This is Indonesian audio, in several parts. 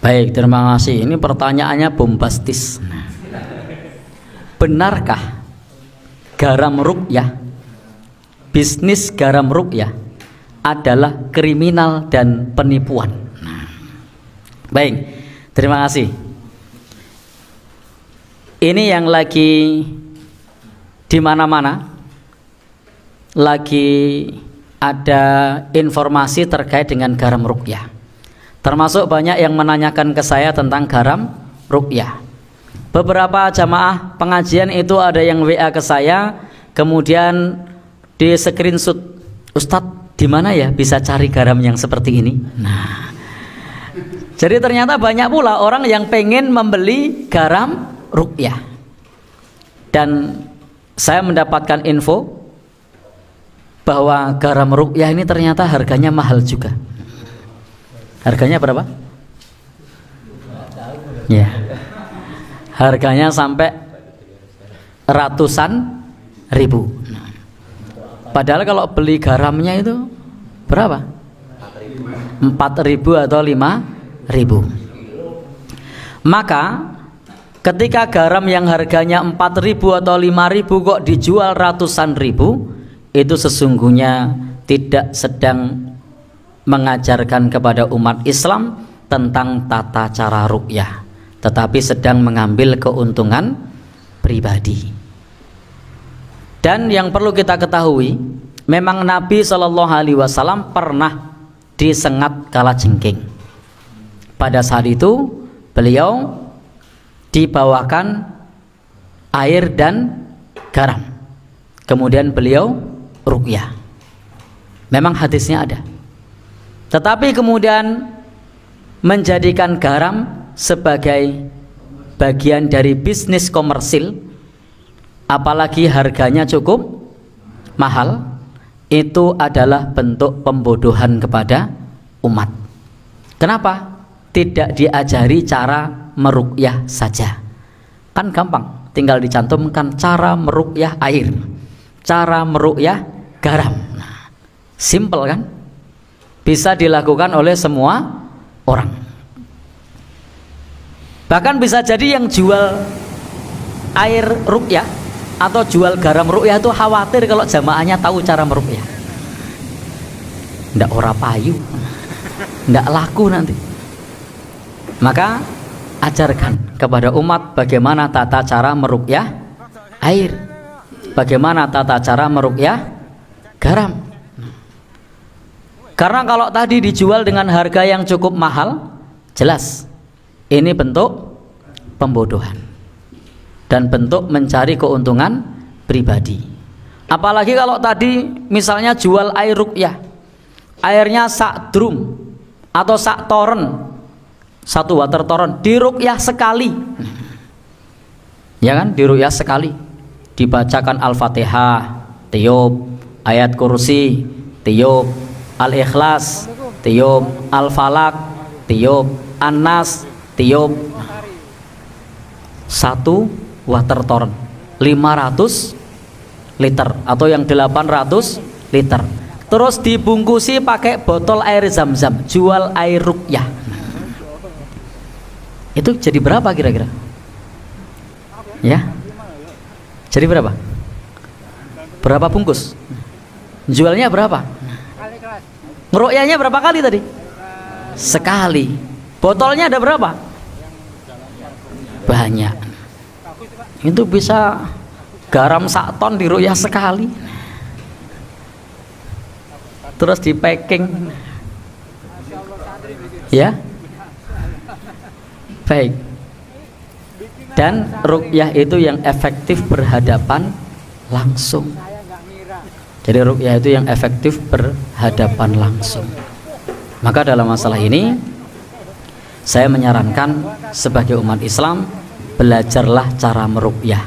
Baik, terima kasih. Ini pertanyaannya bombastis. Benarkah garam ruqyah, bisnis garam ruqyah adalah kriminal dan penipuan? Baik, terima kasih. Ini yang lagi di mana-mana lagi ada informasi terkait dengan garam ruqyah. Termasuk banyak yang menanyakan ke saya tentang garam ruqyah. Beberapa jamaah pengajian itu ada yang WA ke saya, kemudian di screenshot, Ustadz, di mana ya bisa cari garam yang seperti ini? Nah, jadi ternyata banyak pula orang yang pengen membeli garam ruqyah. Dan saya mendapatkan info bahwa garam ruqyah ini ternyata harganya mahal juga. Harganya berapa? Ya, harganya sampai ratusan ribu. Padahal kalau beli garamnya itu berapa? 4.000 atau 5.000. Maka ketika garam yang harganya 4.000 atau 5.000 kok dijual ratusan ribu, itu sesungguhnya tidak sedang mengajarkan kepada umat Islam tentang tata cara ruqyah, tetapi sedang mengambil keuntungan pribadi. Dan yang perlu kita ketahui, memang Nabi SAW pernah disengat kalajengking. Pada saat itu beliau dibawakan air dan garam, kemudian beliau ruqyah. Memang hadisnya ada. Tetapi kemudian menjadikan garam sebagai bagian dari bisnis komersil, apalagi harganya cukup mahal, itu adalah bentuk pembodohan kepada umat. Kenapa? Tidak diajari cara meruqyah saja. Kan gampang, tinggal dicantumkan cara meruqyah air, cara meruqyah garam. Nah, simple kan? Bisa dilakukan oleh semua orang. Bahkan bisa jadi yang jual air ruqyah atau jual garam ruqyah itu khawatir kalau jamaahnya tahu cara meruqyah. Ndak ora payu, ndak laku nanti. Maka ajarkan kepada umat bagaimana tata cara meruqyah air, bagaimana tata cara meruqyah garam. Karena kalau tadi dijual dengan harga yang cukup mahal, jelas ini bentuk pembodohan dan bentuk mencari keuntungan pribadi. Apalagi kalau tadi misalnya jual air ruqyah, airnya sak drum atau sak toren, 1 water toren, diruqyah sekali. Ya kan, diruqyah sekali. Dibacakan Al-Fatihah, tiup, ayat kursi, tiup, Al-Ikhlas, tiup, Al-Falak, tiup, An-Nas, tiup. 1 water toren 500 liter atau yang 800 liter. Terus dibungkusi pakai botol air zam-zam, jual air ruqyah. Itu jadi berapa kira-kira? Ya? Jadi berapa? Berapa bungkus? Jualnya berapa? Ngeruqyahnya berapa kali tadi? Sekali. Botolnya ada berapa? Banyak. Itu bisa garam sak ton diruqyah sekali. Terus di packing. Ya. Baik. Dan ruqyah itu yang efektif berhadapan langsung. Jadi ruqyah itu yang efektif berhadapan langsung. Maka dalam masalah ini saya menyarankan sebagai umat Islam, belajarlah cara meruqyah.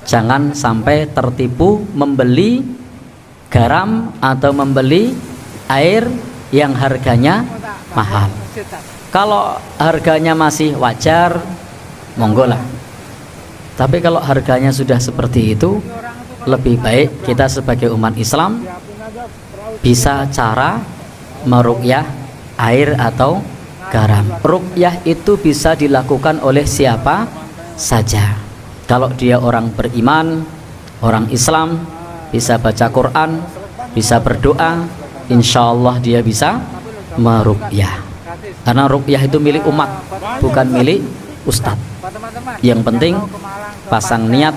Jangan sampai tertipu membeli garam atau membeli air yang harganya mahal. Kalau harganya masih wajar, monggo lah. Tapi kalau harganya sudah seperti itu, lebih baik kita sebagai umat Islam bisa cara meruqyah air atau garam. Ruqyah itu bisa dilakukan oleh siapa saja. Kalau dia orang beriman, orang Islam, bisa baca Quran, bisa berdoa, insya Allah dia bisa meruqyah. Karena ruqyah itu milik umat, bukan milik ustadz. Yang penting pasang niat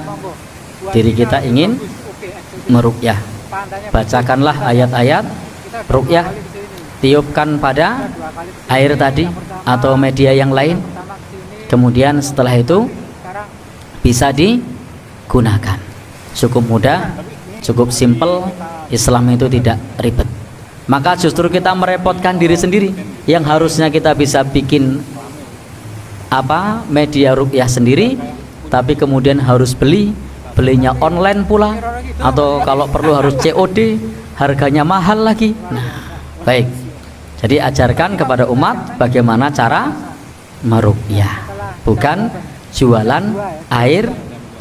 diri kita ingin meruqyah. Bacakanlah ayat-ayat ruqyah, tiupkan pada air tadi atau media yang lain. Kemudian setelah itu bisa digunakan. Cukup mudah, cukup simple. Islam itu tidak ribet. Maka justru kita merepotkan diri sendiri. Yang harusnya kita bisa bikin media ruqyah sendiri, tapi kemudian harus belinya online pula, atau kalau perlu harus COD, harganya mahal lagi. Nah, baik. Jadi ajarkan kepada umat bagaimana cara meruqyah, bukan jualan air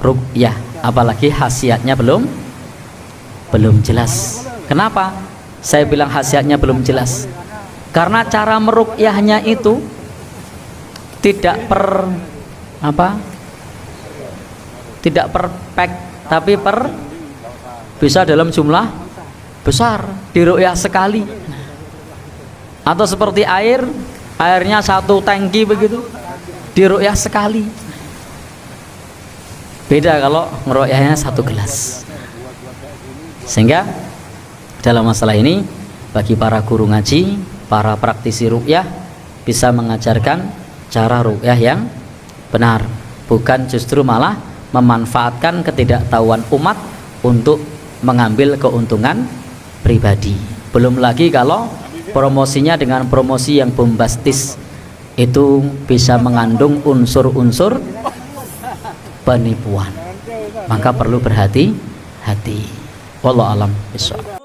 ruqyah, apalagi khasiatnya belum jelas. Kenapa saya bilang khasiatnya belum jelas? Karena cara meruqyahnya itu tidak tidak per pack, tapi bisa dalam jumlah besar, diruqyah sekali. Atau seperti airnya satu tangki begitu, diruqyah sekali. Beda kalau ngeruqyahnya satu gelas. Sehingga dalam masalah ini, bagi para guru ngaji, para praktisi ruqyah bisa mengajarkan cara ruqyah yang benar, bukan justru malah memanfaatkan ketidaktahuan umat untuk mengambil keuntungan pribadi. Belum lagi kalau promosinya dengan promosi yang bombastis, itu bisa mengandung unsur-unsur penipuan. Maka perlu berhati-hati. Wallahu a'lam bishawab.